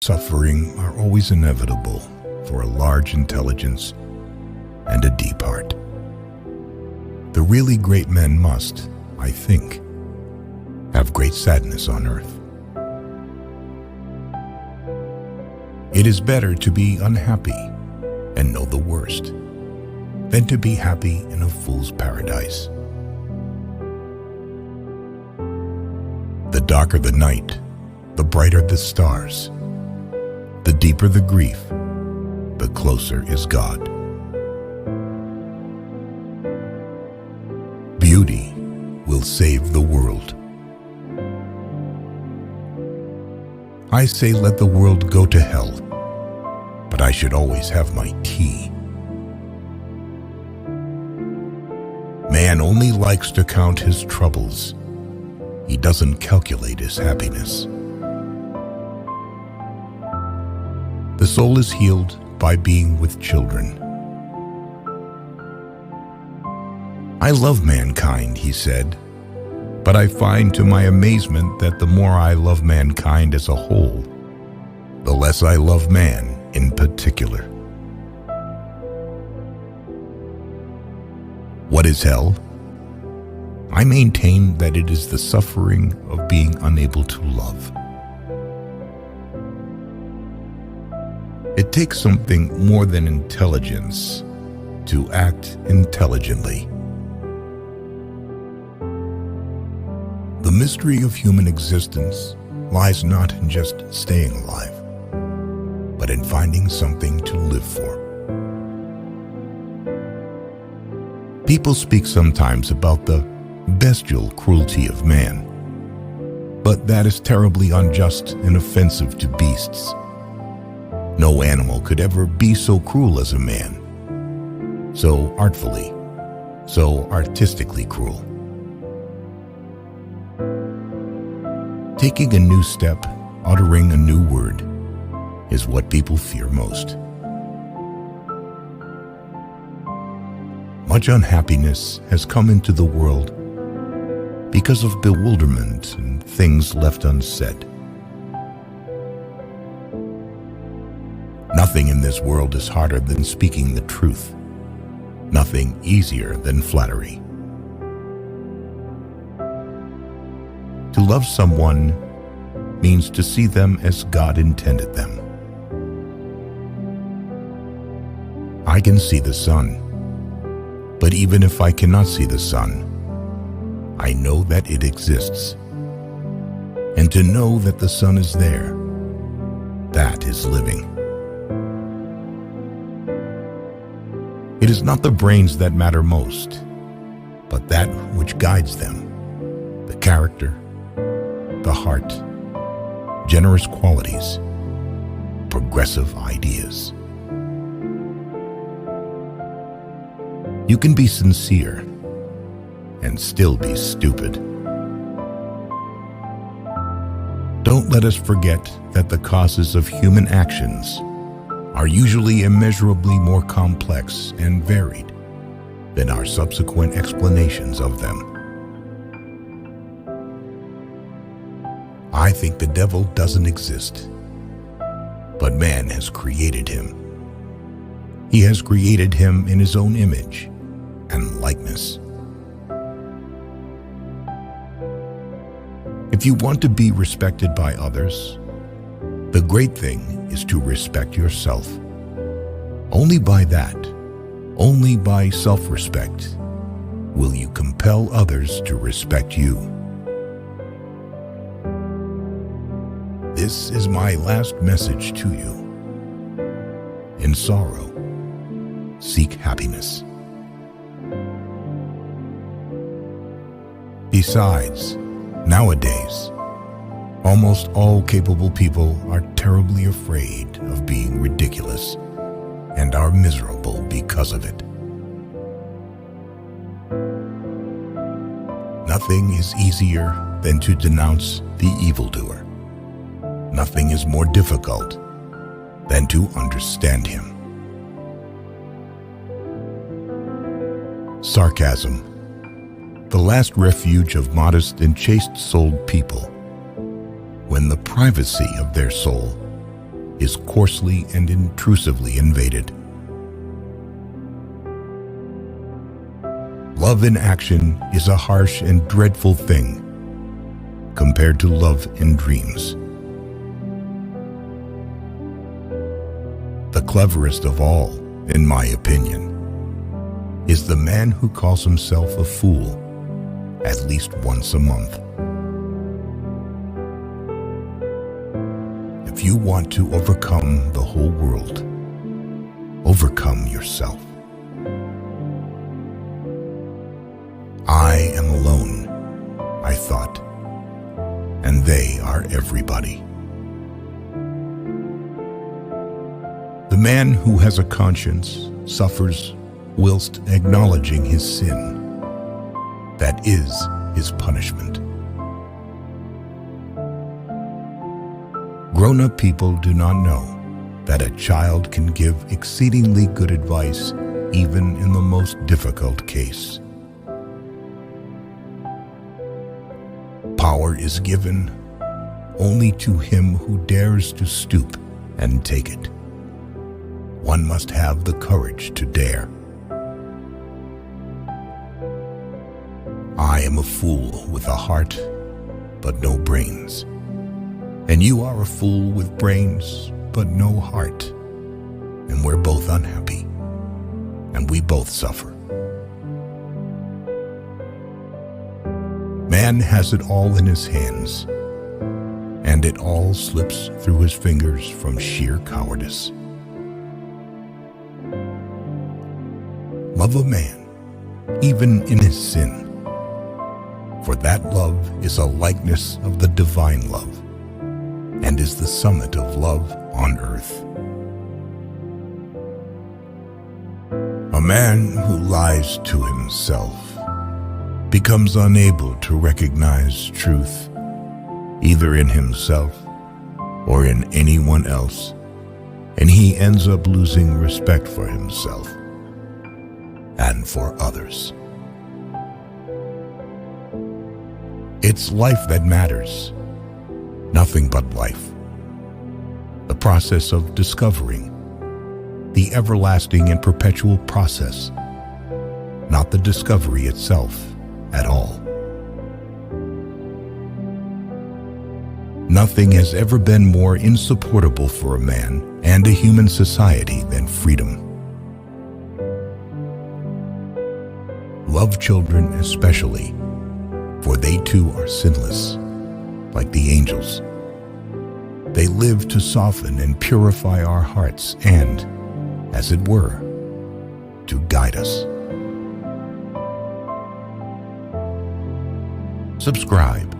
suffering are always inevitable for a large intelligence and a deep heart. The really great men must, I think, have great sadness on earth. It is better to be unhappy and know the worst than to be happy in a fool's paradise. The darker the night, the brighter the stars. The deeper the grief, the closer is God. Beauty will save the world. I say let the world go to hell, but I should always have my tea. Man only likes to count his troubles. He doesn't calculate his happiness. The soul is healed by being with children. I love mankind, he said, but I find to my amazement that the more I love mankind as a whole, the less I love man in particular. What is hell? I maintain that it is the suffering of being unable to love. It takes something more than intelligence to act intelligently. The mystery of human existence lies not in just staying alive, but in finding something to live for. People speak sometimes about the bestial cruelty of man, but that is terribly unjust and offensive to beasts. No animal could ever be so cruel as a man, so artfully, so artistically cruel. Taking a new step, uttering a new word, is what people fear most. Much unhappiness has come into the world because of bewilderment and things left unsaid. Nothing in this world is harder than speaking the truth. Nothing easier than flattery. To love someone means to see them as God intended them. I can see the sun, but even if I cannot see the sun, I know that it exists. And to know that the sun is there, that is living. It is not the brains that matter most, but that which guides them, the character, the heart, generous qualities, progressive ideas. You can be sincere and still be stupid. Don't let us forget that the causes of human actions are usually immeasurably more complex and varied than our subsequent explanations of them. I think the devil doesn't exist, but man has created him. He has created him in his own image and likeness. If you want to be respected by others, the great thing is to respect yourself. Only by that, only by self-respect, will you compel others to respect you. This is my last message to you. In sorrow, seek happiness. Besides, nowadays, almost all capable people are terribly afraid of being ridiculous and are miserable because of it. Nothing is easier than to denounce the evildoer. Nothing is more difficult than to understand him. Sarcasm, the last refuge of modest and chaste-souled people, when the privacy of their soul is coarsely and intrusively invaded. Love in action is a harsh and dreadful thing compared to love in dreams. The cleverest of all, in my opinion, is the man who calls himself a fool at least once a month. If you want to overcome the whole world, overcome yourself. I am alone, I thought, and they are everybody. The man who has a conscience suffers whilst acknowledging his sin. That is his punishment. Grown-up people do not know that a child can give exceedingly good advice even in the most difficult case. Power is given only to him who dares to stoop and take it. One must have the courage to dare. I am a fool with a heart, but no brains. And you are a fool with brains, but no heart. And we're both unhappy, and we both suffer. Man has it all in his hands, and it all slips through his fingers from sheer cowardice. Love a man, even in his sin, for that love is a likeness of the divine love, and is the summit of love on earth. A man who lies to himself becomes unable to recognize truth, either in himself or in anyone else, and he ends up losing respect for himself and for others. It's life that matters, nothing but life. The process of discovering, the everlasting and perpetual process, not the discovery itself at all. Nothing has ever been more insupportable for a man and a human society than freedom. Love children especially, for they too are sinless, like the angels. They live to soften and purify our hearts and, as it were, to guide us. Subscribe